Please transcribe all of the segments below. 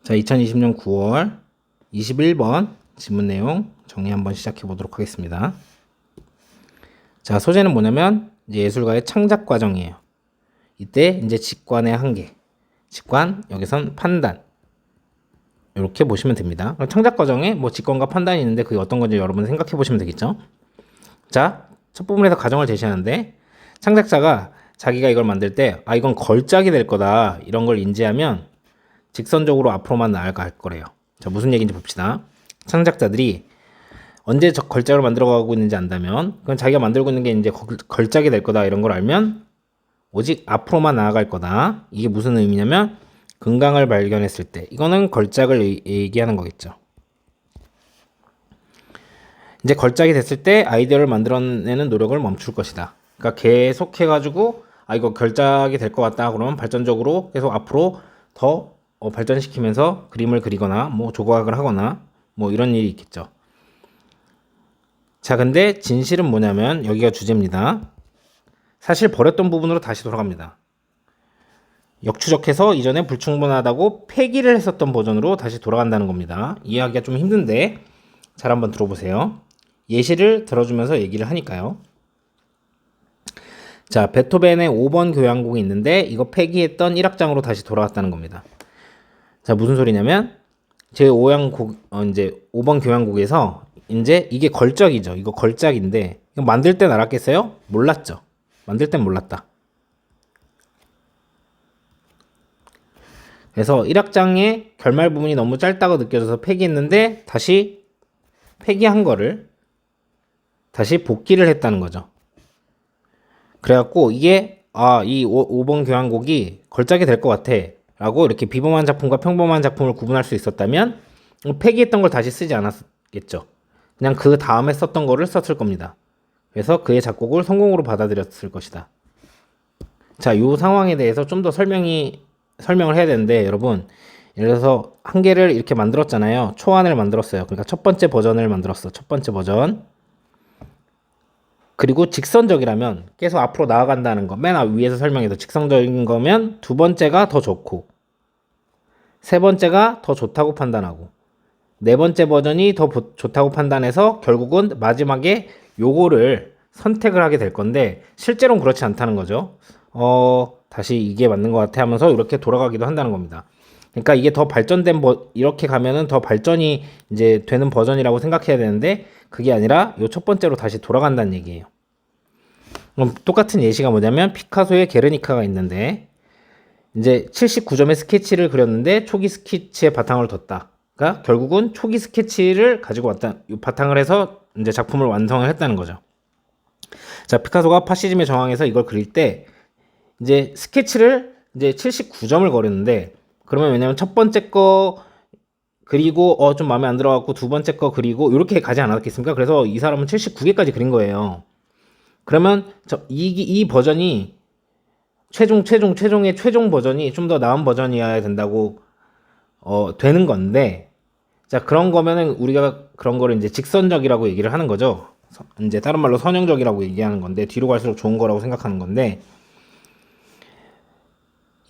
자, 2020년 9월 21번 지문 내용 정리 한번 시작해 보도록 하겠습니다. 자, 소재는 뭐냐면 이제 예술가의 창작 과정이에요. 이때 이제 직관의 한계, 직관, 여기선 판단, 이렇게 보시면 됩니다. 창작 과정에 뭐 직관과 판단이 있는데 그게 어떤 건지 여러분 생각해 보시면 되겠죠. 자, 첫 부분에서 가정을 제시하는데 창작자가 자기가 이걸 만들 때 이건 걸작이 될 거다, 이런 걸 인지하면 직선적으로 앞으로만 나아갈 거래요. 자, 무슨 얘기인지 봅시다. 창작자들이 언제 걸작을 만들어가고 있는지 안다면, 그건 자기가 만들고 있는 게 이제 걸작이 될 거다, 이런 걸 알면 오직 앞으로만 나아갈 거다. 이게 무슨 의미냐면 금강을 발견했을 때, 이거는 걸작을 얘기하는 거겠죠. 이제 걸작이 됐을 때 아이디어를 만들어내는 노력을 멈출 것이다. 그러니까 계속 해가지고 이거 걸작이 될 것 같다, 그러면 발전적으로 계속 앞으로 더 발전시키면서 그림을 그리거나 뭐 조각을 하거나 뭐 이런 일이 있겠죠. 자, 근데 진실은 뭐냐면 여기가 주제입니다. 사실 버렸던 부분으로 다시 돌아갑니다. 역추적해서 이전에 불충분하다고 폐기를 했었던 버전으로 다시 돌아간다는 겁니다. 이해하기가 좀 힘든데 잘 한번 들어보세요. 예시를 들어주면서 얘기를 하니까요. 자, 베토벤의 5번 교향곡이 있는데 이거 폐기했던 1악장으로 다시 돌아갔다는 겁니다. 자, 무슨 소리냐면 제 5번 교향곡에서 이제 이게 걸작이죠. 이거 걸작인데 이거 만들 땐 알았겠어요? 몰랐죠. 만들 땐 몰랐다. 그래서 1악장의 결말 부분이 너무 짧다고 느껴져서 폐기했는데 다시 폐기한 거를 다시 복기를 했다는 거죠. 그래갖고 이게 이 5번 교향곡이 걸작이 될 것 같아 라고 이렇게 비범한 작품과 평범한 작품을 구분할 수 있었다면 폐기했던 걸 다시 쓰지 않았겠죠. 그냥 그 다음에 썼던 거를 썼을 겁니다. 그래서 그의 작곡을 성공으로 받아들였을 것이다. 자, 이 상황에 대해서 좀 더 설명을 해야 되는데, 여러분, 예를 들어서 한 개를 이렇게 만들었잖아요. 초안을 만들었어요. 그러니까 첫 번째 버전을 만들었어. 첫 번째 버전. 그리고 직선적이라면 계속 앞으로 나아간다는 거, 맨 위에서 설명해서 직선적인 거면 두 번째가 더 좋고, 세 번째가 더 좋다고 판단하고, 네 번째 버전이 더 좋다고 판단해서 결국은 마지막에 요거를 선택을 하게 될 건데, 실제로는 그렇지 않다는 거죠. 다시 이게 맞는 것 같아 하면서 이렇게 돌아가기도 한다는 겁니다. 그러니까 이게 더 발전된 이렇게 가면은 더 발전이 이제 되는 버전이라고 생각해야 되는데, 그게 아니라 요 첫 번째로 다시 돌아간다는 얘기예요. 그럼 똑같은 예시가 뭐냐면 피카소의 게르니카가 있는데, 이제 79점의 스케치를 그렸는데 초기 스케치에 바탕을 뒀다. 그러니까 결국은 초기 스케치를 가지고 바탕을 해서 이제 작품을 완성을 했다는 거죠. 자, 피카소가 파시즘의 저항에서 이걸 그릴 때 이제 스케치를 이제 79점을 거렸는데, 그러면 왜냐면 첫 번째 거 그리고 좀 마음에 안 들어갖고 두 번째 거 그리고 이렇게 가지 않았겠습니까? 그래서 이 사람은 79개까지 그린 거예요. 그러면 이 버전이 최종의 최종 버전이 좀 더 나은 버전이어야 된다고 되는 건데, 자, 그런 거면은 우리가 그런 거를 이제 직선적이라고 얘기를 하는 거죠. 이제 다른 말로 선형적이라고 얘기하는 건데, 뒤로 갈수록 좋은 거라고 생각하는 건데,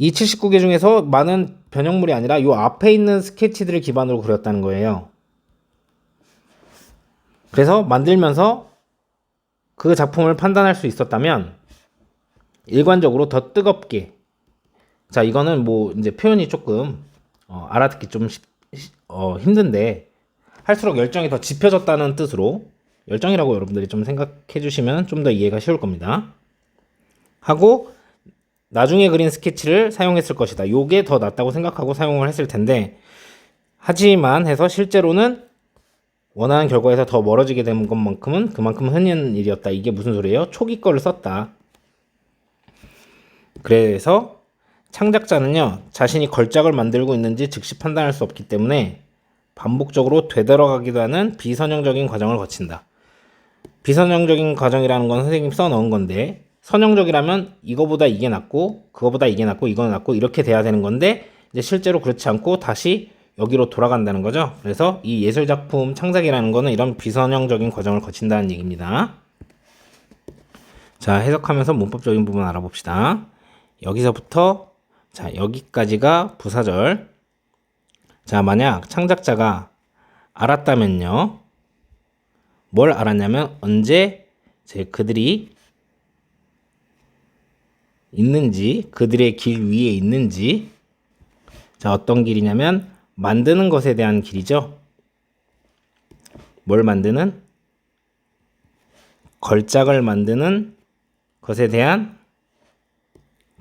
이 79개 중에서 많은 변형물이 아니라 요 앞에 있는 스케치들을 기반으로 그렸다는 거예요. 그래서 만들면서 그 작품을 판단할 수 있었다면 일관적으로 더 뜨겁게, 자, 이거는 뭐 이제 표현이 조금 알아듣기 좀 힘든데, 할수록 열정이 더 짙어졌다는 뜻으로 열정이라고 여러분들이 좀 생각해 주시면 좀 더 이해가 쉬울 겁니다. 하고 나중에 그린 스케치를 사용했을 것이다. 요게 더 낫다고 생각하고 사용을 했을 텐데, 하지만 해서 실제로는 원하는 결과에서 더 멀어지게 된 것만큼은 그만큼 흔한 일이었다. 이게 무슨 소리예요? 초기 거를 썼다. 그래서 창작자는요, 자신이 걸작을 만들고 있는지 즉시 판단할 수 없기 때문에 반복적으로 되돌아가기도 하는 비선형적인 과정을 거친다. 비선형적인 과정이라는 건 선생님이 써놓은 건데, 선형적이라면 이거보다 이게 낫고 그거보다 이게 낫고 이거는 낫고 이렇게 돼야 되는 건데, 이제 실제로 그렇지 않고 다시 여기로 돌아간다는 거죠. 그래서 이 예술작품 창작이라는 거는 이런 비선형적인 과정을 거친다는 얘기입니다. 자, 해석하면서 문법적인 부분 알아봅시다. 여기서부터 자, 여기까지가 부사절. 자, 만약 창작자가 알았다면요. 뭘 알았냐면 언제 그들이 있는지, 그들의 길 위에 있는지. 자, 어떤 길이냐면 만드는 것에 대한 길이죠. 뭘 만드는? 걸작을 만드는 것에 대한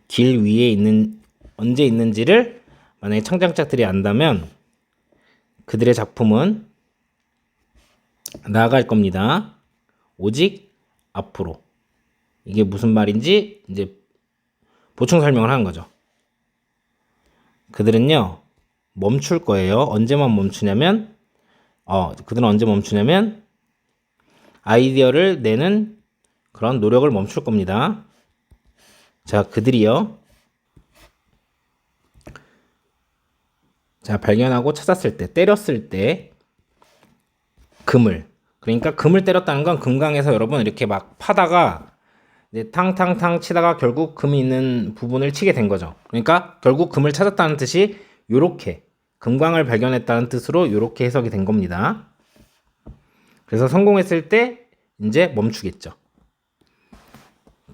길 위에 언제 있는지를 만약에 창작자들이 안다면 그들의 작품은 나아갈 겁니다. 오직 앞으로. 이게 무슨 말인지 이제 보충 설명을 하는 거죠. 그들은요, 멈출 거예요. 언제만 멈추냐면, 그들은 언제 멈추냐면, 아이디어를 내는 그런 노력을 멈출 겁니다. 자, 그들이요. 자, 발견하고 찾았을 때, 때렸을 때, 금을. 그러니까 금을 때렸다는 건 금강에서 여러분 이렇게 막 파다가 이제 탕탕탕 치다가 결국 금이 있는 부분을 치게 된 거죠. 그러니까 결국 금을 찾았다는 뜻이 요렇게 금광을 발견했다는 뜻으로 요렇게 해석이 된 겁니다. 그래서 성공했을 때 이제 멈추겠죠.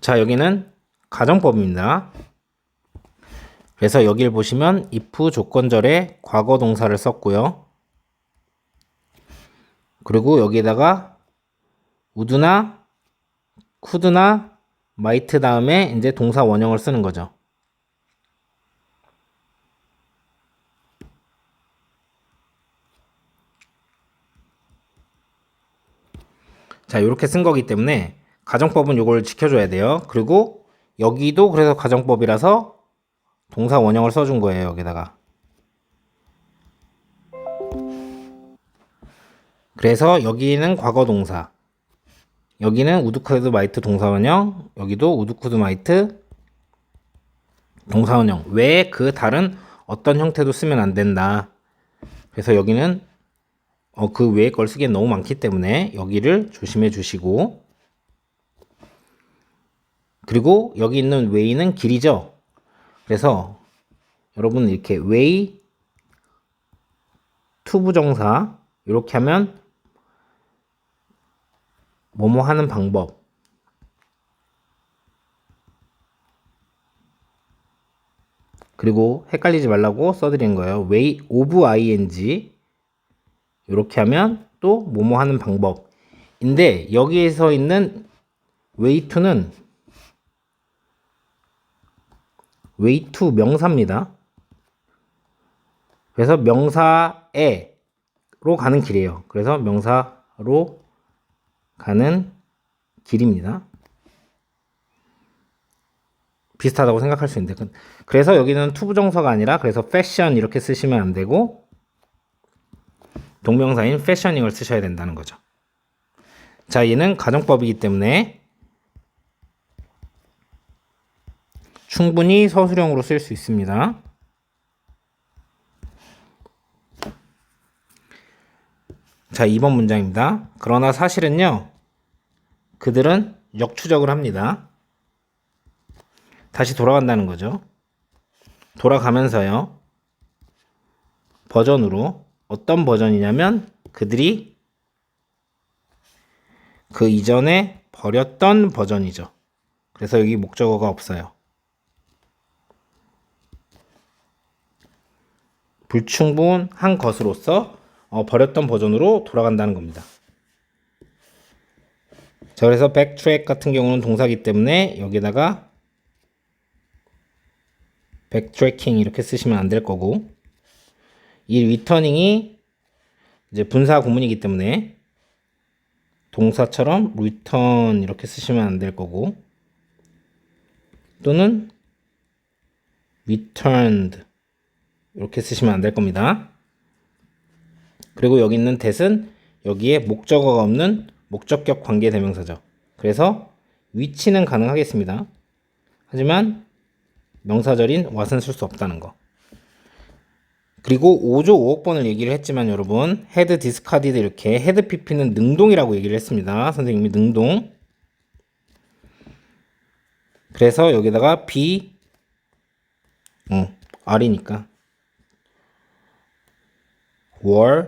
자, 여기는 가정법입니다. 그래서 여기를 보시면 if 조건절에 과거 동사를 썼고요. 그리고 여기에다가 would나 could나 might 다음에 이제 동사 원형을 쓰는 거죠. 자, 이렇게 쓴 거기 때문에 가정법은 요걸 지켜줘야 돼요. 그리고 여기도 그래서 가정법이라서 동사 원형을 써준 거예요, 여기다가. 그래서 여기는 과거 동사, 여기는 would, could, might 동사 원형, 여기도 would, could, might 동사 원형. 왜 그 다른 어떤 형태도 쓰면 안 된다. 그래서 여기는 그 외의 걸 쓰기엔 너무 많기 때문에 여기를 조심해 주시고, 그리고 여기 있는 way는 길이죠. 그래서 여러분 이렇게 way to 부정사 이렇게 하면 뭐뭐 하는 방법, 그리고 헷갈리지 말라고 써드린 거예요. way of ing 이렇게 하면 또 뭐뭐 하는 방법인데, 여기에서 있는 way to는 way to 명사입니다. 그래서 명사에로 가는 길이에요. 그래서 명사로 가는 길입니다. 비슷하다고 생각할 수 있는데, 그래서 여기는 to 부정사가 아니라 그래서 fashion 이렇게 쓰시면 안 되고 동명사인 fashioning을 쓰셔야 된다는 거죠. 자, 얘는 가정법이기 때문에 충분히 서술형으로 쓸 수 있습니다. 자, 2번 문장입니다. 그러나 사실은요, 그들은 역추적을 합니다. 다시 돌아간다는 거죠. 돌아가면서요, 버전으로. 어떤 버전이냐면 그들이 그 이전에 버렸던 버전이죠. 그래서 여기 목적어가 없어요. 불충분한 것으로서 버렸던 버전으로 돌아간다는 겁니다. 자, 그래서 backtrack 같은 경우는 동사기 때문에 여기다가 backtracking 이렇게 쓰시면 안 될 거고, 이 returning이 이제 분사 구문이기 때문에 동사처럼 return 이렇게 쓰시면 안 될 거고, 또는 returned 이렇게 쓰시면 안 될 겁니다. 그리고 여기 있는 that은 여기에 목적어가 없는 목적격 관계 대명사죠. 그래서 위치는 가능하겠습니다. 하지만 명사절인 what은 쓸 수 없다는 거. 그리고 5조 5억 번을 얘기를 했지만 여러분, had, discarded 이렇게 had pp는 능동이라고 얘기를 했습니다. 선생님이 능동. 그래서 여기다가 be R이니까 were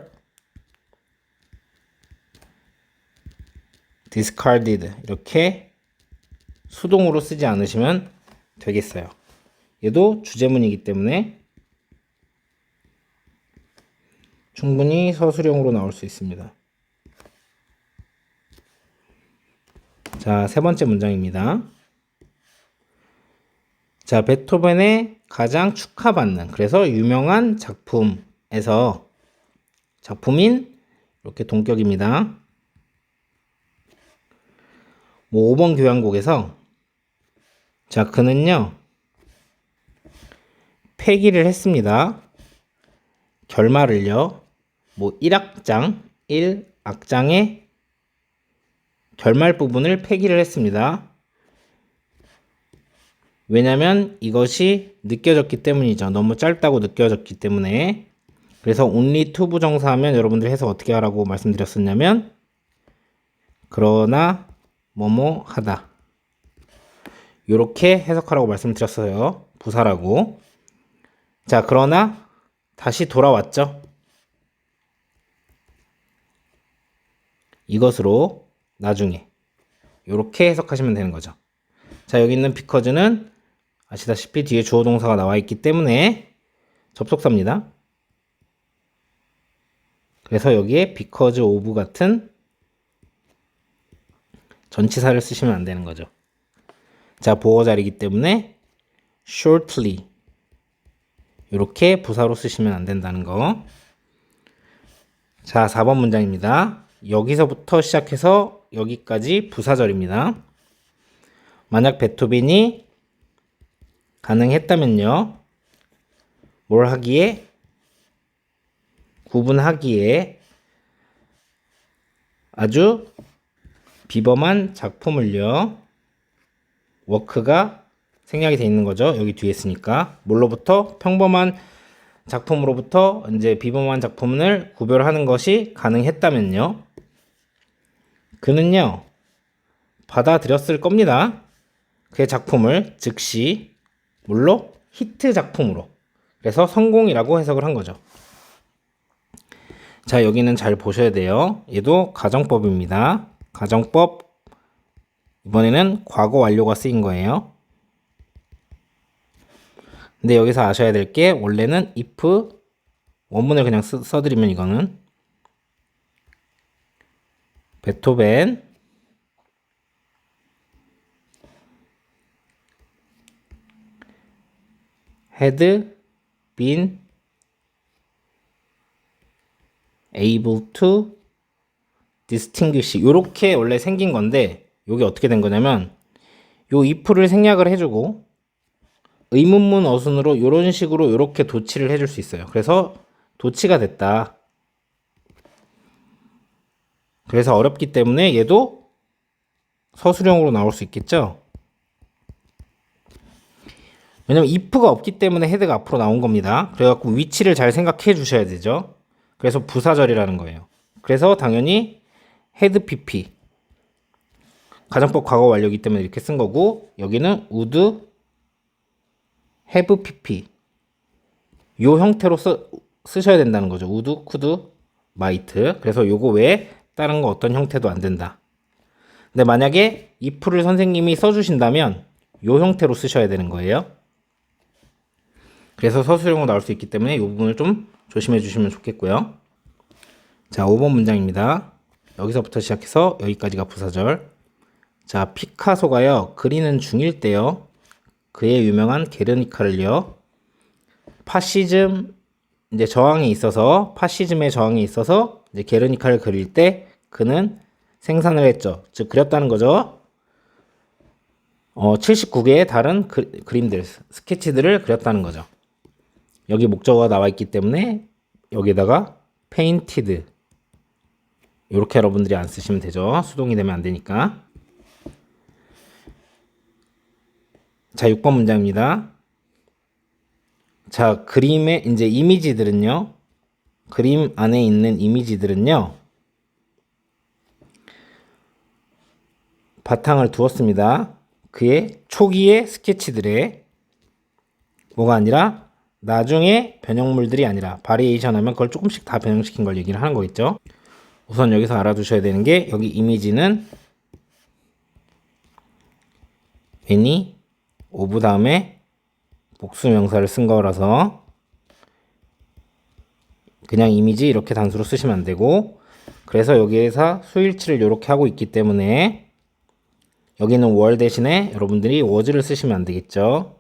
discarded 이렇게 수동으로 쓰지 않으시면 되겠어요. 얘도 주제문이기 때문에 충분히 서술형으로 나올 수 있습니다. 자, 세 번째 문장입니다. 자, 베토벤의 가장 축하받는, 그래서 유명한 작품에서 작품인 이렇게 동격입니다. 5번 교향곡에서 자, 그는요 폐기를 했습니다. 결말을요 1악장의 결말 부분을 폐기를 했습니다. 왜냐면 이것이 느껴졌기 때문이죠. 너무 짧다고 느껴졌기 때문에. 그래서 only to 부정사하면 여러분들 해석 어떻게 하라고 말씀드렸었냐면 그러나 뭐뭐 하다 요렇게 해석하라고 말씀드렸어요. 부사라고. 자, 그러나 다시 돌아왔죠. 이것으로 나중에 요렇게 해석하시면 되는 거죠. 자, 여기 있는 because는 아시다시피 뒤에 주어 동사가 나와 있기 때문에 접속사입니다. 그래서 여기에 because of 같은 전치사를 쓰시면 안 되는 거죠. 자, 보어 자리이기 때문에 shortly 이렇게 부사로 쓰시면 안 된다는 거. 자, 4번 문장입니다. 여기서부터 시작해서 여기까지 부사절입니다. 만약 베토벤이 가능했다면요. 뭘 하기에? 구분하기에 아주 비범한 작품을요. 워크가 생략이 돼 있는 거죠. 여기 뒤에 있으니까. 뭘로부터? 평범한 작품으로부터 이제 비범한 작품을 구별하는 것이 가능했다면요. 그는요. 받아들였을 겁니다. 그의 작품을 즉시 뭘로? 히트 작품으로. 그래서 성공이라고 해석을 한 거죠. 자, 여기는 잘 보셔야 돼요. 얘도 가정법입니다. 가정법. 이번에는 과거 완료가 쓰인 거예요. 근데 여기서 아셔야 될 게 원래는 if 원문을 그냥 써드리면 이거는 베토벤 had been able to distinguish 요렇게 원래 생긴 건데 요게 어떻게 된 거냐면 요 if를 생략을 해주고 의문문 어순으로 요런 식으로 요렇게 도치를 해줄 수 있어요. 그래서 도치가 됐다. 그래서 어렵기 때문에 얘도 서술형으로 나올 수 있겠죠. 왜냐면 if가 없기 때문에 헤드가 앞으로 나온 겁니다. 그래갖고 위치를 잘 생각해 주셔야 되죠. 그래서 부사절이라는 거예요. 그래서 당연히 had pp 가정법 과거 완료이기 때문에 이렇게 쓴 거고 여기는 would have pp 요 형태로 쓰셔야 된다는 거죠. would, could, might. 그래서 요거 외에 다른 거 어떤 형태도 안 된다. 근데 만약에 if를 선생님이 써주신다면 요 형태로 쓰셔야 되는 거예요. 그래서 서술형으로 나올 수 있기 때문에 이 부분을 좀 조심해 주시면 좋겠고요. 자, 5번 문장입니다. 여기서부터 시작해서 여기까지가 부사절. 자, 피카소가요 그리는 중일 때요 그의 유명한 게르니카를요 파시즘 이제 저항이 있어서 파시즘의 저항이 있어서 이제 게르니카를 그릴 때 그는 생산을 했죠. 즉 그렸다는 거죠. 79개의 다른 그림들 스케치들을 그렸다는 거죠. 여기 목적어가 나와 있기 때문에 여기다가 painted 이렇게 여러분들이 안 쓰시면 되죠. 수동이 되면 안 되니까. 자, 6번 문장입니다. 자, 그림의 이제 이미지들은요. 그림 안에 있는 이미지들은요. 바탕을 두었습니다. 그의 초기의 스케치들에 뭐가 아니라 나중에 변형물들이 아니라 바리에이션 하면 그걸 조금씩 다 변형시킨 걸 얘기를 하는 거겠죠. 우선 여기서 알아두셔야 되는 게 여기 이미지는 any of 다음에 복수 명사를 쓴 거라서 그냥 이미지 이렇게 단수로 쓰시면 안 되고, 그래서 여기에서 수일치를 이렇게 하고 있기 때문에 여기는 월 대신에 여러분들이 was를 쓰시면 안 되겠죠.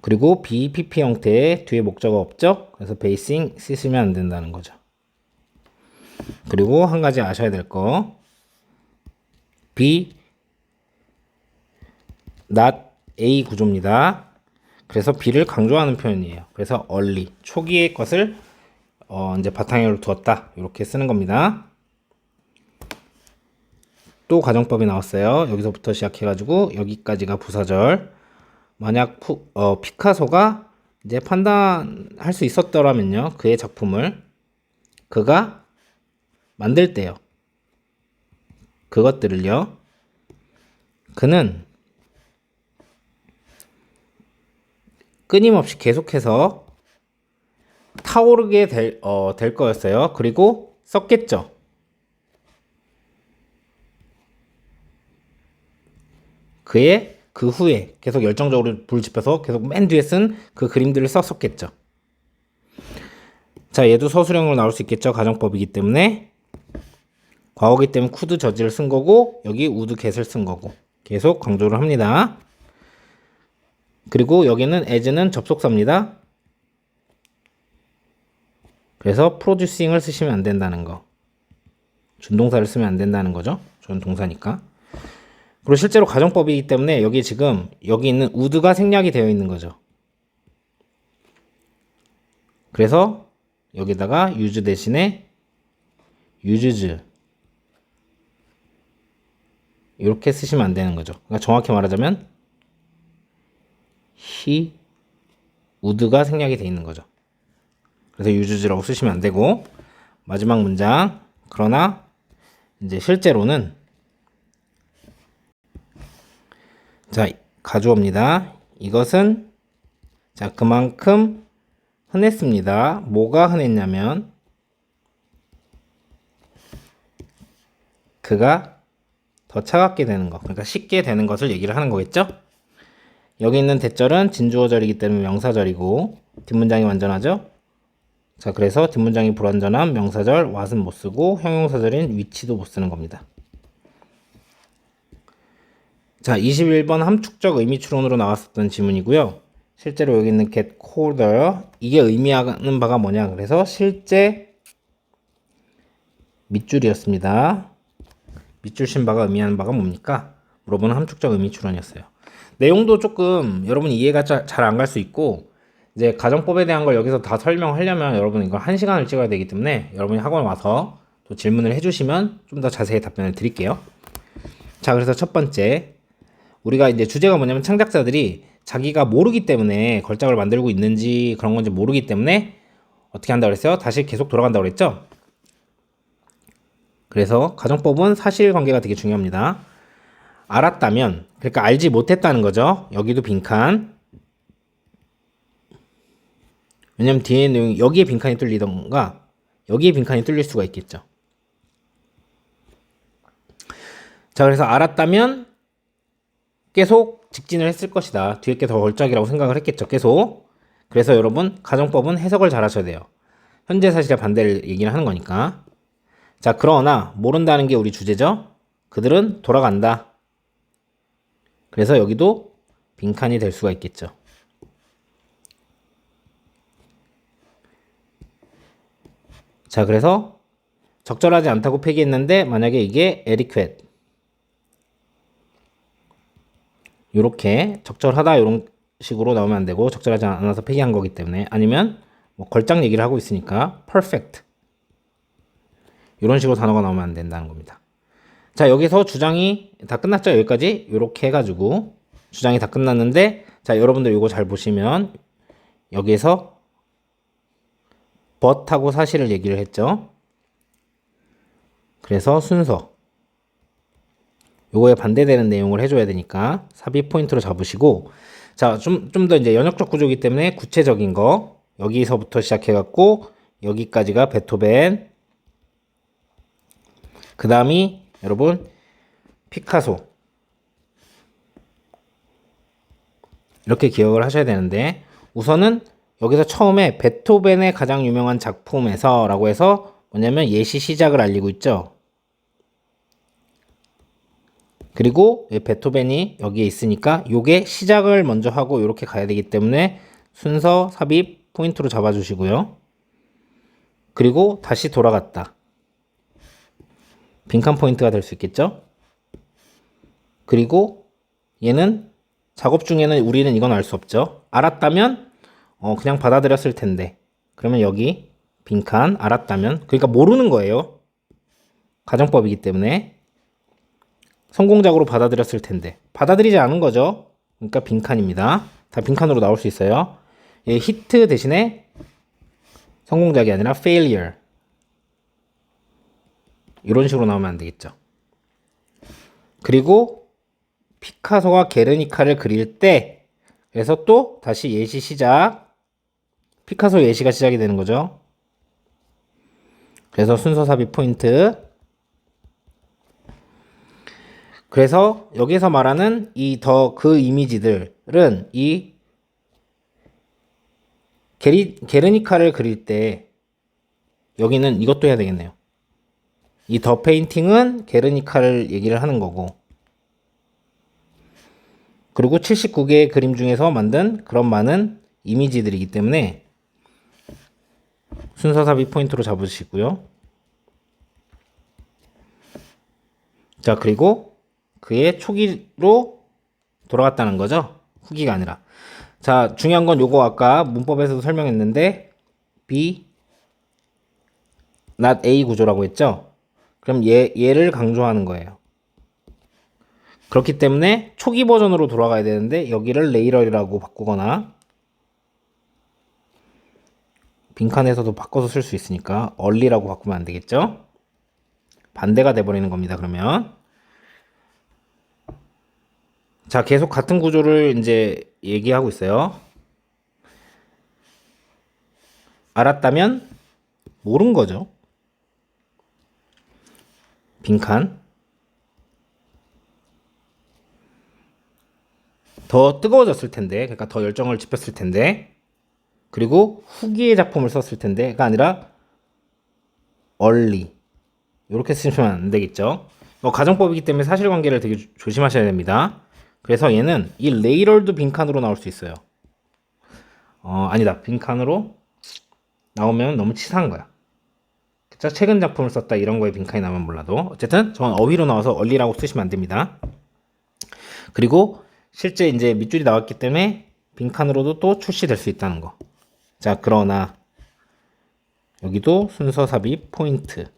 그리고 BPP 형태의 뒤에 목적어 없죠? 그래서 basing 쓰시면 안 된다는 거죠. 그리고 한 가지 아셔야 될 거, be not A 구조입니다. 그래서 B를 강조하는 표현이에요. 그래서 early, 초기의 것을 이제 바탕으로 두었다, 이렇게 쓰는 겁니다. 또 가정법이 나왔어요. 여기서부터 시작해가지고 여기까지가 부사절. 만약 피카소가 이제 판단할 수 있었더라면요, 그의 작품을 그가 만들 때요, 그것들을요, 그는 끊임없이 계속해서 타오르게 될 거였어요. 그리고 썼겠죠. 그 후에 계속 열정적으로 불 지펴서 계속 맨 뒤에 쓴 그 그림들을 썼었겠죠. 자, 얘도 서술형으로 나올 수 있겠죠. 가정법이기 때문에. 과거기 때문에 could 저지를 쓴 거고, 여기 would get을 쓴 거고, 계속 강조를 합니다. 그리고 여기는 as는 접속사입니다. 그래서 producing을 쓰시면 안 된다는 거. 준동사를 쓰면 안 된다는 거죠. 준동사니까. 그리고 실제로 가정법이기 때문에 여기 지금 여기 있는 would가 생략이 되어 있는 거죠. 그래서 여기다가 use 대신에 uses 이렇게 쓰시면 안 되는 거죠. 그러니까 정확히 말하자면 he would가 생략이 되어 있는 거죠. 그래서 uses라고 쓰시면 안 되고, 마지막 문장, 그러나 이제 실제로는, 자, 가주어입니다. 이것은 자 그만큼 흔했습니다. 뭐가 흔했냐면 그가 더 차갑게 되는 것, 그러니까 식게 되는 것을 얘기를 하는 거겠죠. 여기 있는 대절은 진주어절이기 때문에 명사절이고, 뒷문장이 완전하죠. 자, 그래서 뒷문장이 불완전한 명사절 what은 못 쓰고 형용사절인 which도 못 쓰는 겁니다. 자, 21번 함축적 의미 추론으로 나왔었던 지문이고요. 실제로 여기 있는 get colder, 이게 의미하는 바가 뭐냐, 그래서 실제 밑줄이었습니다. 밑줄 신 바가 의미하는 바가 뭡니까? 물어보는 함축적 의미 추론이었어요. 내용도 조금 여러분 이해가 잘 안 갈 수 있고, 이제 가정법에 대한 걸 여기서 다 설명하려면 여러분 이걸 1시간을 찍어야 되기 때문에 여러분이 학원 와서 또 질문을 해주시면 좀 더 자세히 답변을 드릴게요. 자, 그래서 첫 번째, 우리가 이제 주제가 뭐냐면 창작자들이 자기가 모르기 때문에 걸작을 만들고 있는지 그런 건지 모르기 때문에 어떻게 한다고 그랬어요? 다시 계속 돌아간다고 그랬죠? 그래서 가정법은 사실관계가 되게 중요합니다. 알았다면, 그러니까 알지 못했다는 거죠. 여기도 빈칸. 왜냐면 뒤에 내용이 여기에 빈칸이 뚫리던가 여기에 빈칸이 뚫릴 수가 있겠죠. 자, 그래서 알았다면 계속 직진을 했을 것이다. 뒤에 게 더 걸작이라고 생각을 했겠죠. 계속. 그래서 여러분 가정법은 해석을 잘 하셔야 돼요. 현재 사실의 반대를 얘기를 하는 거니까. 자, 그러나 모른다는 게 우리 주제죠. 그들은 돌아간다. 그래서 여기도 빈칸이 될 수가 있겠죠. 자, 그래서 적절하지 않다고 폐기했는데 만약에 이게 adequate, 요렇게 적절하다 이런 식으로 나오면 안 되고, 적절하지 않아서 폐기한 거기 때문에, 아니면 뭐 걸작 얘기를 하고 있으니까 perfect 이런 식으로 단어가 나오면 안 된다는 겁니다. 자, 여기서 주장이 다 끝났죠. 여기까지 요렇게 해가지고 주장이 다 끝났는데, 자, 여러분들 이거 잘 보시면 여기에서 but하고 사실을 얘기를 했죠. 그래서 순서 요거에 반대되는 내용을 해줘야 되니까 삽입 포인트로 잡으시고, 자, 좀 더 이제 연역적 구조이기 때문에 구체적인 거, 여기서부터 시작해갖고, 여기까지가 베토벤, 그 다음이 여러분, 피카소. 이렇게 기억을 하셔야 되는데, 우선은 여기서 처음에 베토벤의 가장 유명한 작품에서 라고 해서 뭐냐면 예시 시작을 알리고 있죠. 그리고 베토벤이 여기에 있으니까 요게 시작을 먼저 하고 이렇게 가야 되기 때문에 순서 삽입 포인트로 잡아주시고요. 그리고 다시 돌아갔다. 빈칸 포인트가 될 수 있겠죠. 그리고 얘는 작업 중에는 우리는 이건 알 수 없죠. 알았다면 그냥 받아들였을 텐데, 그러면 여기 빈칸 알았다면, 그러니까 모르는 거예요. 가정법이기 때문에 성공적으로 받아들였을 텐데 받아들이지 않은 거죠. 그러니까 빈칸입니다. 다 빈칸으로 나올 수 있어요. 예, 히트 대신에 성공작이 아니라 failure, 이런 식으로 나오면 안 되겠죠. 그리고 피카소가 게르니카를 그릴 때, 그래서 또 다시 예시 시작, 피카소 예시가 시작이 되는 거죠. 그래서 순서 삽입 포인트. 그래서 여기서 말하는 그 이미지들은 이 게르니카를 그릴 때 여기는 이것도 해야 되겠네요. 이 더 페인팅은 게르니카를 얘기를 하는 거고, 그리고 79개의 그림 중에서 만든 그런 많은 이미지들이기 때문에 순서 삽입 포인트로 잡으시고요. 자, 그리고 그의 초기로 돌아갔다는 거죠. 후기가 아니라. 자, 중요한 건 요거 아까 문법에서도 설명했는데 B not A 구조라고 했죠. 그럼 얘를 강조하는 거예요. 그렇기 때문에 초기 버전으로 돌아가야 되는데 여기를 레이럴이라고 바꾸거나, 빈칸에서도 바꿔서 쓸 수 있으니까 얼리라고 바꾸면 안 되겠죠. 반대가 돼버리는 겁니다. 그러면 자, 계속 같은 구조를 이제 얘기하고 있어요. 알았다면 모른 거죠. 빈칸. 더 뜨거워졌을 텐데, 그러니까 더 열정을 지폈을 텐데, 그리고 후기의 작품을 썼을 텐데가 아니라 early, 이렇게 쓰시면 안 되겠죠. 가정법이기 때문에 사실관계를 되게 조심하셔야 됩니다. 그래서 얘는 이 later도 빈칸으로 나올 수 있어요. 아니다, 빈칸으로 나오면 너무 치사한 거야. 그쵸? 최근 작품을 썼다 이런 거에 빈칸이 나오면 몰라도, 어쨌든 저는 어휘로 나와서 early라고 쓰시면 안 됩니다. 그리고 실제 이제 밑줄이 나왔기 때문에 빈칸으로도 또 출시될 수 있다는 거. 자, 그러나 여기도 순서 삽입 포인트,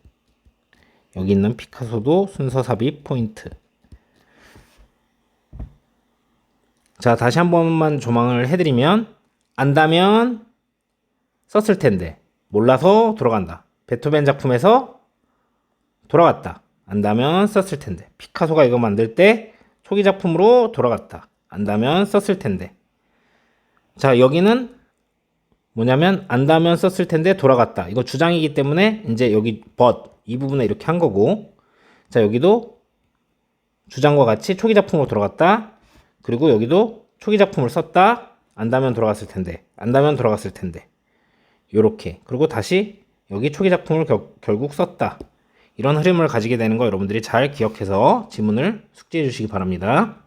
여기 있는 피카소도 순서 삽입 포인트. 자, 다시 한 번만 조망을 해드리면, 안다면 썼을 텐데, 몰라서 돌아간다. 베토벤 작품에서 돌아갔다. 안다면 썼을 텐데. 피카소가 이거 만들 때 초기 작품으로 돌아갔다. 안다면 썼을 텐데. 자, 여기는 뭐냐면 안다면 썼을 텐데 돌아갔다. 이거 주장이기 때문에 이제 여기 but 이 부분에 이렇게 한 거고, 자, 여기도 주장과 같이 초기 작품으로 돌아갔다. 그리고 여기도 초기 작품을 썼다. 안다면 돌아갔을 텐데. 안다면 돌아갔을 텐데. 요렇게. 그리고 다시 여기 초기 작품을 결국 썼다. 이런 흐름을 가지게 되는 거 여러분들이 잘 기억해서 지문을 숙지해 주시기 바랍니다.